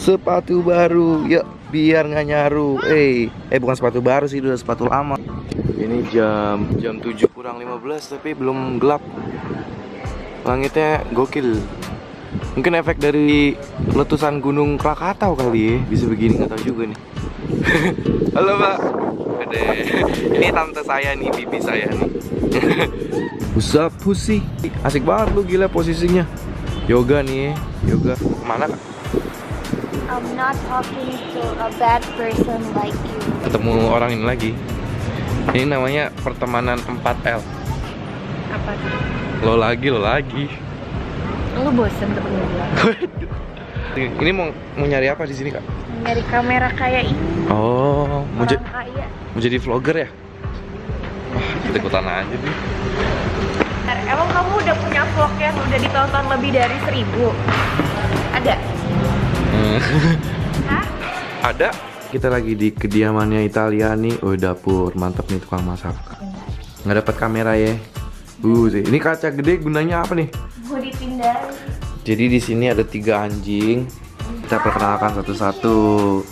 sepatu baru, yuk biar nggak nyaru. Bukan sepatu baru sih, udah sepatu lama. Ini jam 7 kurang 15 tapi belum gelap. Langitnya gokil. Mungkin efek dari letusan gunung Krakatau kali ya, bisa begini, nggak tahu juga nih. Halo Pak. Ade. Ini tante saya nih, bibi saya nih. Usap pusi. Asik banget lu, gila posisinya. Yoga nih, yoga. Mana Kak? I'm not talking to a bad person like you. Ketemu orang ini lagi. Ini namanya pertemanan 4L. Apa tuh? Lo lagi. Lu bosen ketemu gua? Ini mau nyari apa di sini Kak? Nyari kamera kayak ini. Oh, mau kaya. jadi vlogger ya? Wah, kita ikutan aja nih. Emang kamu udah punya vlog yang udah ditonton lebih dari 1000? Ada? Hah? Ada. Kita lagi di kediamannya Italia nih. Oh, dapur mantap nih tukang masak. Nggak dapat kamera ya. Ini kaca gede gunanya apa nih? Mau dipindahin. Jadi di sini ada 3 anjing. Kita perkenalkan satu-satu.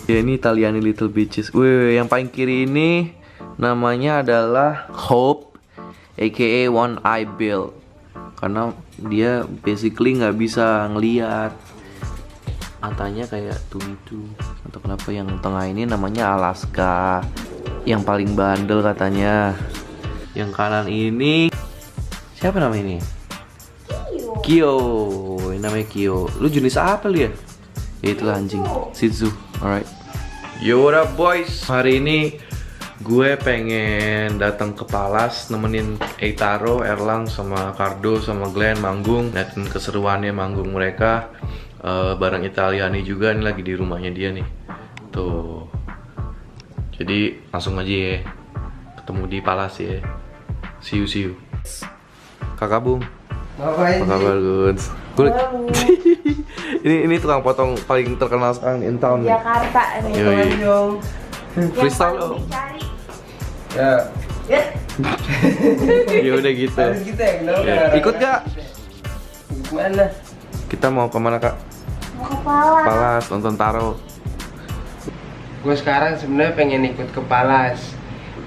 Ya, ini Italiani Little Bitches. Yang paling kiri ini namanya adalah Hope, aka One Eye Bill. Karena dia basically nggak bisa ngeliat. Matanya kayak tuh. Atau kenapa yang tengah ini namanya Alaska. Yang paling bandel katanya. Yang kanan ini siapa namanya ini? Kyo. Ini namanya Kyo. Lu jenis apa lu ya? Ya itulah anjing, Shih Tzu. Alright. Yo, what up boys? Hari ini gue pengen datang ke Palas nemenin Eitaro, Erlang, sama Cardo, sama Glenn manggung. Liatin keseruannya manggung mereka. Bareng Italiani juga, ini lagi di rumahnya dia nih. Tuh. Jadi langsung aja ya. Ketemu di Palas ya. See you. Kakak Bung. Apa kabar Guns? Ini tukang potong paling terkenal sekarang in town nih. Jakarta nih. Freestyle dong. Ya. Ya udah gitu. Ya. Ikut gak? Gimana? Kita mau kemana Kak? Mau ke Palas. Palas nonton Taro. Gue sekarang sebenarnya pengen ikut ke Palas.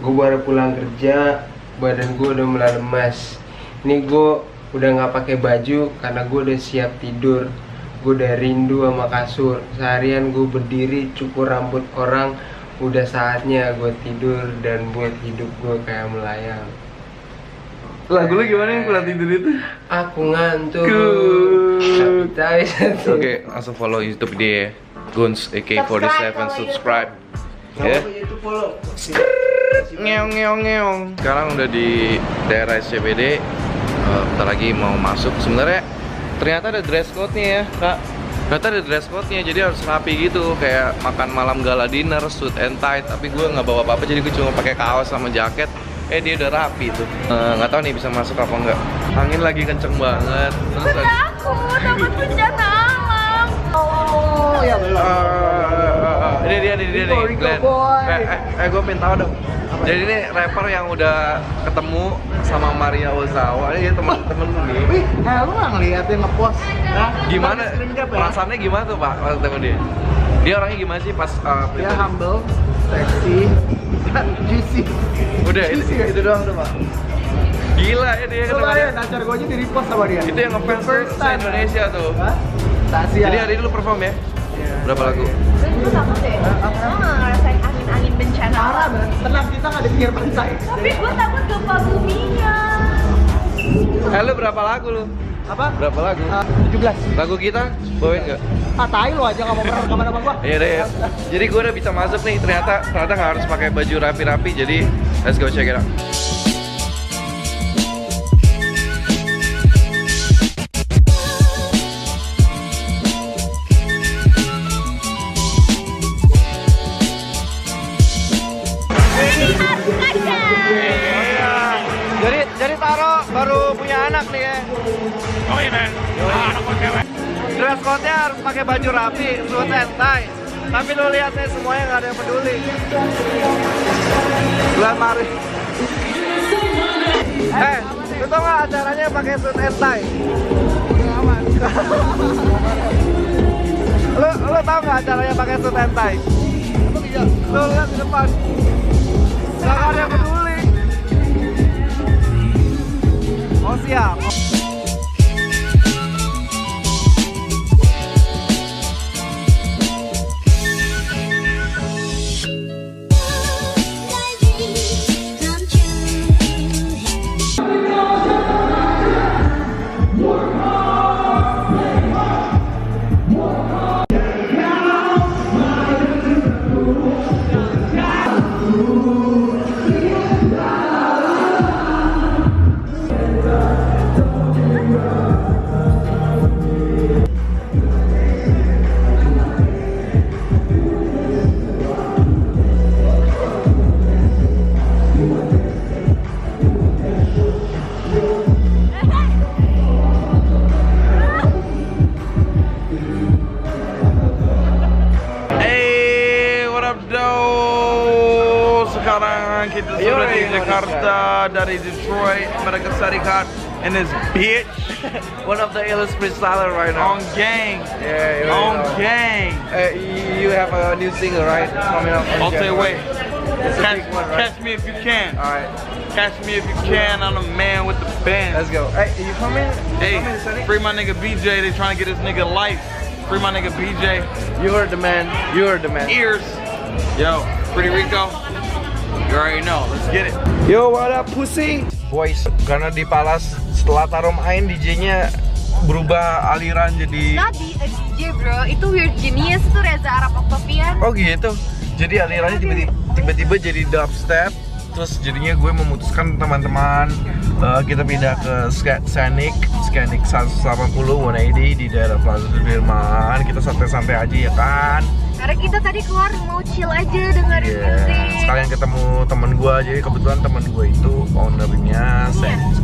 Gue baru pulang kerja, badan gue udah mulai lemas. Ini gue udah nggak pakai baju karena gue udah siap tidur. Gue udah rindu sama kasur. Seharian gue berdiri cukur rambut orang. Udah saatnya gue tidur dan buat hidup gue kayak melayang. Lagu lu gimana yang kulat tidur itu? Aku ngantuk. Oke, langsung follow YouTube dia. Guns AK47 subscribe. Ya. Ngeong. Sekarang udah di daerah SCBD. Bentar lagi mau masuk. Sebenarnya ternyata ada dress code-nya ya, Kak. Ternyata ada dress code-nya, jadi harus rapi gitu. Kayak makan malam gala dinner, suit and tie. Tapi gue nggak bawa apa-apa, jadi gue cuma pakai kaos sama jaket. Dia udah rapi tuh. Nggak tahu nih bisa masuk apa enggak. Angin lagi kenceng banget. Terus Takut bencana alam. Oh, ya belum. Ini dia nih, Glenn. Gue pengen tahu dong. Jadi ini rapper yang udah ketemu sama Maria Ozawa. Ini teman-teman lu nih. Wih, lu nggak ngeliat dia ngepost? Gimana? Perasaannya gimana tuh Pak pas ketemu dia? Dia orangnya gimana sih pas? Dia humble, seksi, dan juicy. Udah, itu doang tuh Pak. Gila ya dia Coba ya, nacar gue aja di repost sama dia. Itu yang ngefans se-Indonesia tuh. Tasya. Jadi hari ini lu perform ya? Berapa lagu? Gue takut deh. Gue nggak ngerasain angin bencana alam. Tenang, kita nggak di pinggir pantai. Tapi gue takut gempa buminya. Lu berapa lagu lu? Apa? Berapa lagu? 17. Lagu kita bawain nggak? Tai lu aja nggak mau pernah rekaman sama gua. Iya deh. Jadi gue udah bisa masuk nih. Ternyata nggak harus pakai baju rapi-rapi. Jadi let's go check it out. Jadi Taro baru punya anak nih ya. Oh iya men, anak gue cewek. Dress code-nya harus pakai baju rapi, suit and tie. Tapi lu lihat nih semuanya nggak ada yang peduli. Bulan Maret. Lu tau nggak acaranya pakai suit and tie? Lo tau nggak caranya pakai suit and tie? Lo lihat di depan. Gak ada yang peduli. Oh siap. Sekarang kita sudah di Jakarta dari Detroit, Amerika Serikat, and this bitch. One of the illest freestyler right now. On gang. Yeah, On gang. You have a new single, right? Coming up. I'll say wait. It's a big one, right? Catch me if you can. Alright, Catch me if you can. I'm the man with the band. let's go. Hey, you coming? Hey, free my nigga BJ. They trying to get this nigga life. Free my nigga BJ. You heard the man. You heard the man. Ears. Yo, Pretty Rico. You already know. Let's get it. Yo, what up, pussy? Boys, karena di Palas setelah taruh main DJ-nya berubah aliran jadi. Not DJ bro, itu Weird Genius, itu Reza Arab Octavian. Oh gitu. Jadi alirannya tiba-tiba jadi dubstep. Terus jadinya gue memutuskan teman-teman kita pindah ke Scenic 180 180 di daerah Plaza Sudirman. Kita santai-santai aja ya kan. Karena kita tadi keluar mau chill aja dengerin musik. Sekalian ketemu temen gue, jadi kebetulan temen gue itu ownernya Scenic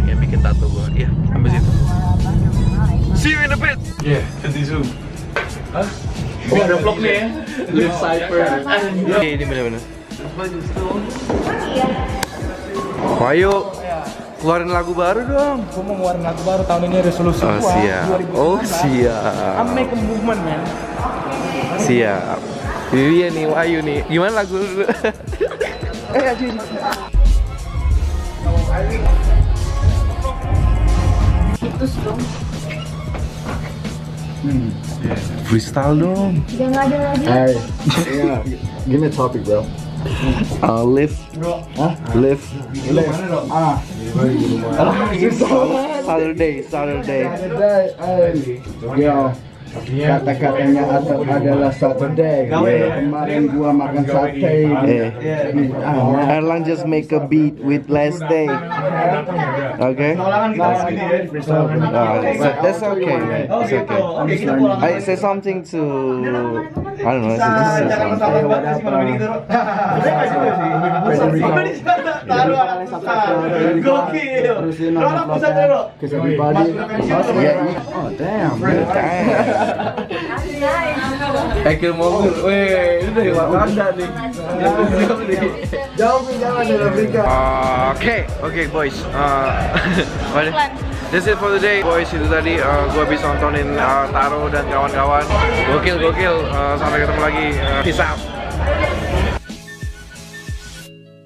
yang bikin tato gue. Iya, sampai situ. See you in a bit. Yeah, cause he's who? Huh? Ada vlog nih ya. Live Cypher. Ini bener-bener. Ayo, keluarin lagu baru dong. Gue mau ngeluarin lagu baru tahun ini, resolusi Oh gua siap. 2019. Oh siap. I'm make a movement man. Siap. Ini dia nih, Wahyu nih. Gimana lagu dulu? Ajuin. Itu dong. Freestyle dong. Udah nggak ada lagi. Hey, yeah, give me a topic, bro. Live. Live. Saturday. Saturday, hey, yo, kata-katanya Atap adalah Saturday. Kemarin gua makan sate. Erlang just make a beat with last day. Okay? That's okay, man. It's okay. I say something to, I don't know. Say something. Cause everybody, oh damn, Ekil mobil, weh, ini dari Wakanda nih. Jauh jangan ada Afrika. Oke, boys. That's it for the day, boys. Itu tadi gua bisa nontonin Taro dan kawan-kawan. Gokil. Sampai ketemu lagi. Peace out.